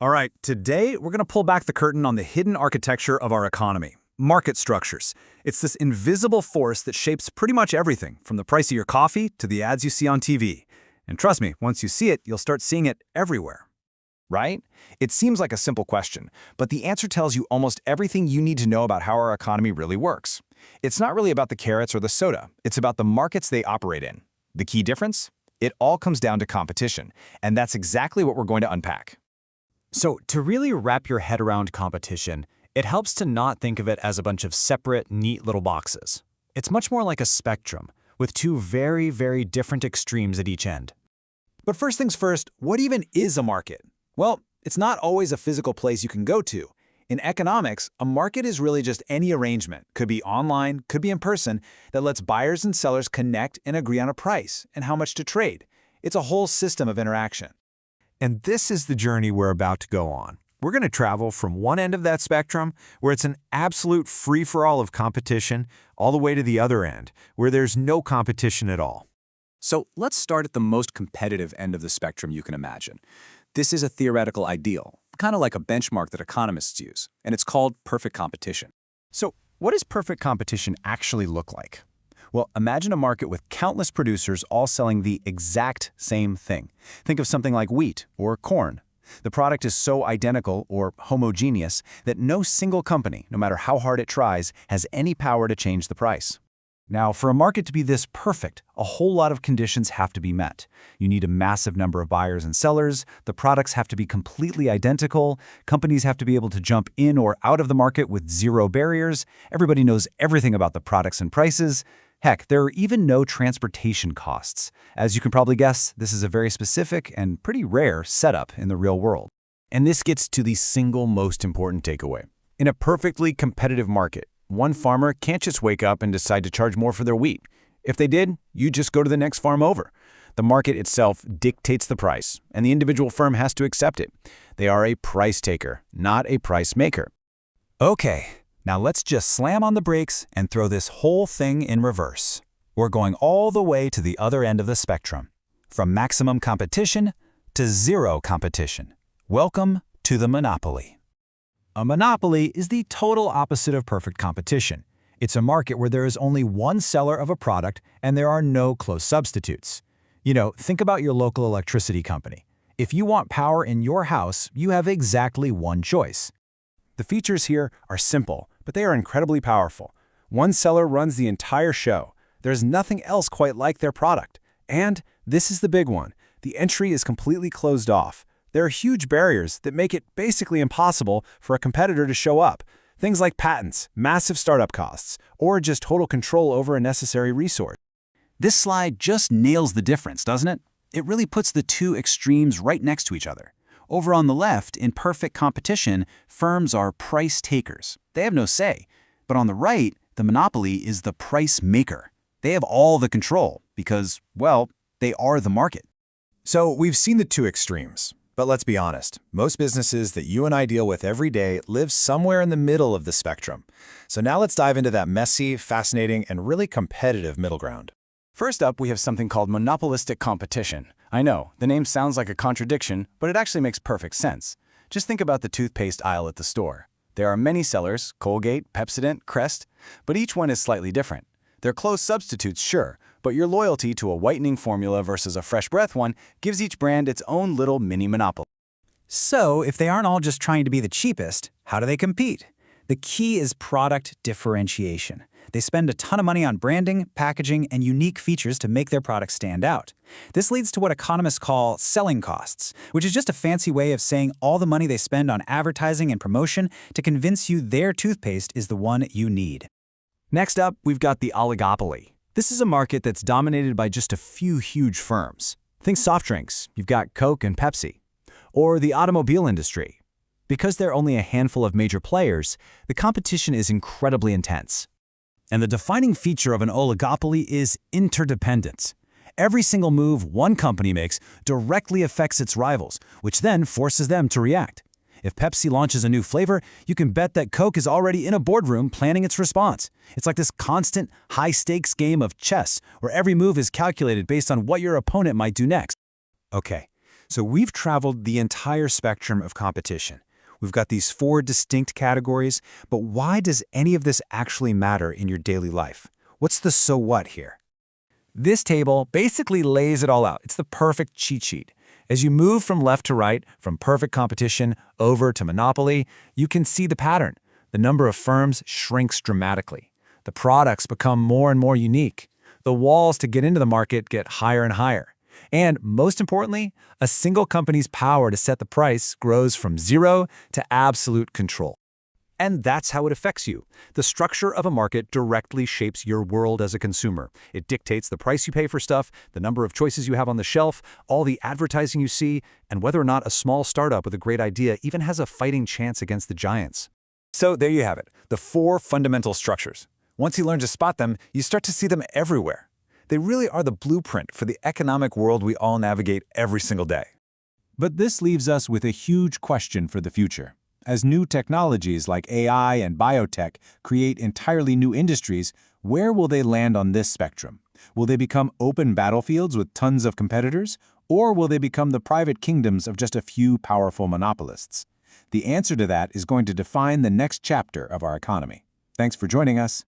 All right, today we're going to pull back the curtain on the hidden architecture of our economy, market structures. It's this invisible force that shapes pretty much everything, from the price of your coffee to the ads you see on TV. And trust me, once you see it, you'll start seeing it everywhere. Right? It seems like a simple question, but the answer tells you almost everything you need to know about how our economy really works. It's not really about the carrots or the soda, it's about the markets they operate in. The key difference? It all comes down to competition, and that's exactly what we're going to unpack. So to really wrap your head around competition, it helps to not think of it as a bunch of separate, neat little boxes. It's much more like a spectrum, with two very, very different extremes at each end. But first things first, what even is a market? Well, it's not always a physical place you can go to. In economics, a market is really just any arrangement, could be online, could be in person, that lets buyers and sellers connect and agree on a price and how much to trade. It's a whole system of interaction. And this is the journey we're about to go on. We're going to travel from one end of that spectrum, where it's an absolute free-for-all of competition, all the way to the other end, where there's no competition at all. So let's start at the most competitive end of the spectrum you can imagine. This is a theoretical ideal, kind of like a benchmark that economists use, and it's called perfect competition. So what does perfect competition actually look like? Well, imagine a market with countless producers all selling the exact same thing. Think of something like wheat or corn. The product is so identical or homogeneous that no single company, no matter how hard it tries, has any power to change the price. Now, for a market to be this perfect, a whole lot of conditions have to be met. You need a massive number of buyers and sellers, the products have to be completely identical, companies have to be able to jump in or out of the market with zero barriers, everybody knows everything about the products and prices. Heck, there are even no transportation costs. As you can probably guess, this is a very specific and pretty rare setup in the real world. And this gets to the single most important takeaway. In a perfectly competitive market, one farmer can't just wake up and decide to charge more for their wheat. If they did, you just go to the next farm over. The market itself dictates the price, and the individual firm has to accept it. They are a price taker, not a price maker. Okay, now let's just slam on the brakes and throw this whole thing in reverse. We're going all the way to the other end of the spectrum, from maximum competition to zero competition. Welcome to the monopoly. A monopoly is the total opposite of perfect competition. It's a market where there is only one seller of a product and there are no close substitutes. You know, think about your local electricity company. If you want power in your house, you have exactly one choice. The features here are simple, but they are incredibly powerful. One seller runs the entire show. There's nothing else quite like their product. And this is the big one. The entry is completely closed off. There are huge barriers that make it basically impossible for a competitor to show up. Things like patents, massive startup costs, or just total control over a necessary resource. This slide just nails the difference, doesn't it? It really puts the two extremes right next to each other. Over on the left, in perfect competition, firms are price takers. They have no say. But on the right, the monopoly is the price maker. They have all the control because, well, they are the market. So we've seen the two extremes. But let's be honest, most businesses that you and I deal with every day live somewhere in the middle of the spectrum. So now let's dive into that messy, fascinating, and really competitive middle ground. First up, we have something called monopolistic competition. I know, the name sounds like a contradiction, but it actually makes perfect sense. Just think about the toothpaste aisle at the store. There are many sellers, Colgate, Pepsodent, Crest, but each one is slightly different. They're close substitutes, sure, but your loyalty to a whitening formula versus a fresh breath one gives each brand its own little mini monopoly. So, if they aren't all just trying to be the cheapest, how do they compete? The key is product differentiation. They spend a ton of money on branding, packaging, and unique features to make their products stand out. This leads to what economists call selling costs, which is just a fancy way of saying all the money they spend on advertising and promotion to convince you their toothpaste is the one you need. Next up, we've got the oligopoly. This is a market that's dominated by just a few huge firms. Think soft drinks, you've got Coke and Pepsi. Or the automobile industry. Because there are only a handful of major players, the competition is incredibly intense. And the defining feature of an oligopoly is interdependence. Every single move one company makes directly affects its rivals, which then forces them to react. If Pepsi launches a new flavor, you can bet that Coke is already in a boardroom planning its response. It's like this constant, high-stakes game of chess, where every move is calculated based on what your opponent might do next. Okay, So we've traveled the entire spectrum of competition. We've got these 4 distinct categories, but why does any of this actually matter in your daily life? What's the so what here? This table basically lays it all out. It's the perfect cheat sheet. As you move from left to right, from perfect competition over to monopoly, you can see the pattern. The number of firms shrinks dramatically. The products become more and more unique. The walls to get into the market get higher and higher. And most importantly, a single company's power to set the price grows from 0 to absolute control. And that's how it affects you. The structure of a market directly shapes your world as a consumer. It dictates the price you pay for stuff, the number of choices you have on the shelf, all the advertising you see, and whether or not a small startup with a great idea even has a fighting chance against the giants. So there you have it, the 4 fundamental structures. Once you learn to spot them, you start to see them everywhere. They really are the blueprint for the economic world we all navigate every single day. But this leaves us with a huge question for the future. As new technologies like AI and biotech create entirely new industries, where will they land on this spectrum? Will they become open battlefields with tons of competitors, or will they become the private kingdoms of just a few powerful monopolists? The answer to that is going to define the next chapter of our economy. Thanks for joining us.